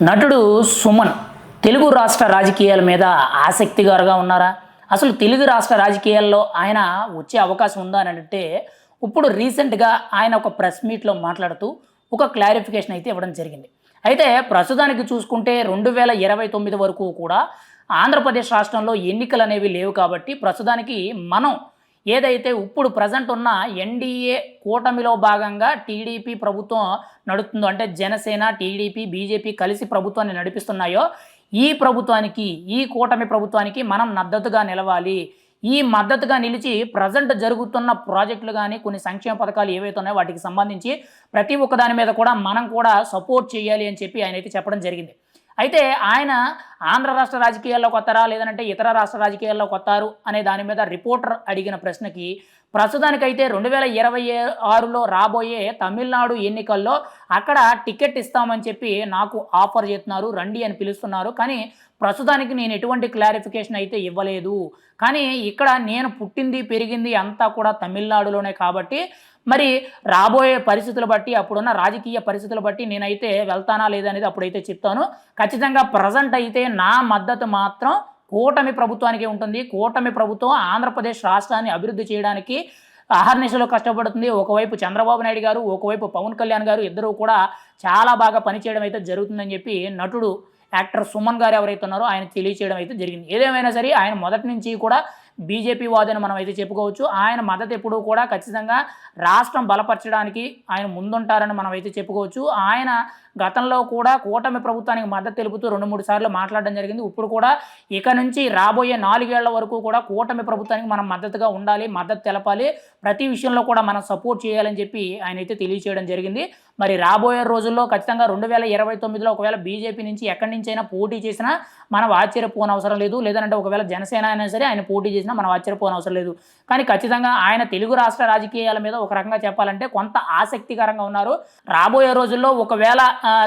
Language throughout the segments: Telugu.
నటుడు సుమన్ తెలుగు రాష్ట్ర రాజకీయాల మీద ఆసక్తిగారుగా ఉన్నారా? అసలు తెలుగు రాష్ట్ర రాజకీయాల్లో ఆయన వచ్చే అవకాశం ఉందా అని అంటే, ఇప్పుడు రీసెంట్‌గా ఆయన ఒక ప్రెస్ మీట్‌లో మాట్లాడుతూ ఒక క్లారిఫికేషన్ అయితే ఇవ్వడం జరిగింది. అయితే ప్రస్తుతానికి చూసుకుంటే 2029 వరకు కూడా ఆంధ్రప్రదేశ్ రాష్ట్రంలో ఎన్నికలనేవి లేవు కాబట్టి ప్రస్తుతానికి మనం ఏదైతే ఇప్పుడు ప్రెజెంట్ ఉన్న ఎన్‌డీఏ కూటమిలో భాగంగా టీడీపీ ప్రభుత్వం నడుస్తుందో అంటే జనసేన, టీడీపీ, బీజేపీ కలిసి ప్రభుత్వాన్ని నడిపిస్తున్నాయో, ఈ ప్రభుత్వానికి, ఈ కూటమి ప్రభుత్వానికి మనం మద్దతుగా నిలవాలి. ఈ మద్దతుగా నిలిచి ప్రెజెంట్ జరుగుతున్న ప్రాజెక్టులు గాని, కొన్ని సంక్షేమ పథకాలు ఏవైతే ఉన్నాయో వాటికి సంబంధించి ప్రతి ఒక్క దాని మీద కూడా మనం కూడా సపోర్ట్ చేయాలి అని చెప్పి ఆయనైతే చెప్పడం జరిగింది. అయితే ఆయన ఆంధ్ర రాష్ట్ర రాజకీయాల్లోకి వస్తారా? లేదంటే ఇతర రాష్ట్ర రాజకీయాల్లోకి వత్తారు అనే దాని మీద రిపోర్టర్ అడిగిన ప్రశ్నకి ప్రస్తుతానికైతే 2026లో రాబోయే తమిళనాడు ఎన్నికల్లో అక్కడ టికెట్ ఇస్తామని చెప్పి నాకు ఆఫర్ చేస్తున్నారు. రండి అని పిలుస్తున్నారు. కానీ ప్రస్తుతానికి నేను ఎటువంటి క్లారిఫికేషన్ అయితే ఇవ్వలేదు. కానీ ఇక్కడ నేను పుట్టింది, పెరిగింది అంతా కూడా తమిళనాడులోనే కాబట్టి మరి రాబోయే పరిస్థితులు బట్టి, అప్పుడున్న రాజకీయ పరిస్థితులు బట్టి నేనైతే వెళ్తానా లేదా అనేది అప్పుడైతే చెప్తాను. ఖచ్చితంగా ప్రెజెంట్ అయితే నా మద్దతు మాత్రం కూటమి ప్రభుత్వానికే ఉంటుంది. కూటమి ప్రభుత్వం ఆంధ్రప్రదేశ్ రాష్ట్రాన్ని అభివృద్ధి చేయడానికి అహర్నిశలో కష్టపడుతుంది. ఒకవైపు చంద్రబాబు నాయుడు గారు, ఒకవైపు పవన్ కళ్యాణ్ గారు ఇద్దరూ కూడా చాలా బాగా పనిచేయడం అయితే జరుగుతుందని చెప్పి నటుడు యాక్టర్ సుమన్ గారు ఎవరైతే ఉన్నారో ఆయన తెలియచేయడం అయితే జరిగింది. ఏదేమైనా సరే ఆయన మొదటి నుంచి కూడా బీజేపీ వాదని మనం అయితే చెప్పుకోవచ్చు. ఆయన మద్దతు ఎప్పుడూ కూడా ఖచ్చితంగా రాష్ట్రం బలపరచడానికి ఆయన ముందుంటారని మనం అయితే చెప్పుకోవచ్చు. ఆయన గతంలో కూడా కూటమి ప్రభుత్వానికి మద్దతు తెలుపుతూ 2-3 సార్లు మాట్లాడడం జరిగింది. ఇప్పుడు కూడా ఇక నుంచి రాబోయే 4 ఏళ్ల వరకు కూడా కూటమి ప్రభుత్వానికి మనం మద్దతుగా ఉండాలి, మద్దతు తెలపాలి, ప్రతి విషయంలో కూడా మనం సపోర్ట్ చేయాలని చెప్పి ఆయన అయితే తెలియచేయడం జరిగింది. మరి రాబోయే రోజుల్లో ఖచ్చితంగా 2029లో ఒకవేళ బీజేపీ నుంచి ఎక్కడి నుంచైనా పోటీ చేసినా మనం ఆశ్చర్యపోనవసరం లేదు. లేదంటే ఒకవేళ జనసేన అయినా సరే ఆయన పోటీ చేసినా మనం ఆశ్చర్యపోనవసరం లేదు. కానీ ఖచ్చితంగా ఆయన తెలుగు రాష్ట్ర రాజకీయాల మీద ఒక రకంగా చెప్పాలంటే కొంత ఆసక్తికరంగా ఉన్నారు. రాబోయే రోజుల్లో ఒకవేళ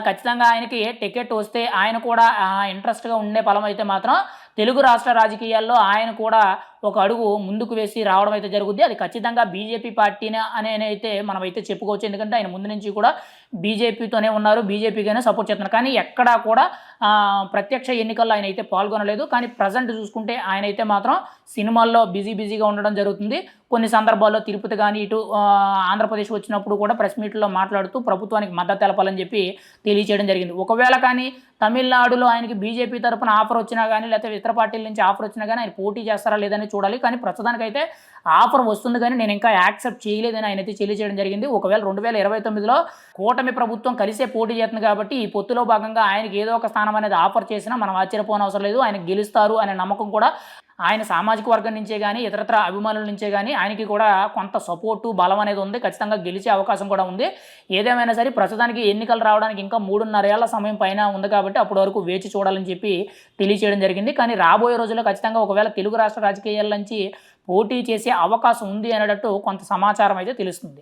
ఖచ్చితంగా ఆయనకి టికెట్ వస్తే ఆయన కూడా ఇంట్రెస్ట్‌గా ఉండే ఫలం అయితే మాత్రం తెలుగు రాష్ట్ర రాజకీయాల్లో ఆయన కూడా ఒక అడుగు ముందుకు వేసి రావడం అయితే జరుగుద్ది. అది ఖచ్చితంగా బీజేపీ పార్టీనే అయితే మనమైతే చెప్పుకోవచ్చు. ఎందుకంటే ఆయన ముందు నుంచి కూడా బీజేపీతోనే ఉన్నారు. బీజేపీకైనా సపోర్ట్ చేస్తున్నారు. కానీ ఎక్కడా కూడా ప్రత్యక్ష ఎన్నికల్లో ఆయన అయితే పాల్గొనలేదు. కానీ ప్రజెంట్ చూసుకుంటే ఆయనైతే మాత్రం సినిమాల్లో బిజీగా ఉండడం జరుగుతుంది. కొన్ని సందర్భాల్లో తిరుపతి కానీ ఇటు ఆంధ్రప్రదేశ్ వచ్చినప్పుడు కూడా ప్రెస్ మీట్లో మాట్లాడుతూ ప్రభుత్వానికి మద్దతు తెలపాలని చెప్పి తెలియచేయడం జరిగింది. ఒకవేళ కానీ తమిళనాడులో ఆయనకి బీజేపీ తరపున ఆఫర్ వచ్చినా కానీ లేకపోతే ఇతర పార్టీల నుంచి ఆఫర్ వచ్చినా కానీ ఆయన పోటీ చేస్తారా లేదని చూడాలి. కానీ ప్రస్తుతానికైతే ఆఫర్ వస్తుంది కానీ నేను ఇంకా యాక్సెప్ట్ చేయలేదని ఆయన అయితే తెలియజేయడం జరిగింది. ఒకవేళ 2029లో కూటమి ప్రభుత్వం కలిసే పోటీ చేస్తుంది కాబట్టి ఈ పొత్తులో భాగంగా ఆయనకి ఏదో ఒక స్థానం అనేది ఆఫర్ చేసినా మనం ఆశ్చర్యపోనవసరం లేదు. ఆయన గెలుస్తారు అనే నమ్మకం కూడా ఆయన సామాజిక వర్గం నుంచే కానీ ఇతరత్ర అభిమానుల నుంచే కానీ ఆయనకి కూడా కొంత సపోర్టు బలం అనేది ఉంది. ఖచ్చితంగా గెలిచే అవకాశం కూడా ఉంది. ఏదేమైనా సరే ప్రస్తుతానికి ఎన్నికలు రావడానికి ఇంకా 3.5 ఏళ్ల సమయం పైన ఉంది కాబట్టి అప్పటి వరకు వేచి చూడాలని చెప్పి తెలియచేయడం జరిగింది. కానీ రాబోయే రోజుల్లో ఖచ్చితంగా ఒకవేళ తెలుగు రాష్ట్ర రాజకీయాల నుంచి పోటీ చేసే అవకాశం ఉంది అనేటట్టు కొంత సమాచారం అయితే తెలుస్తుంది.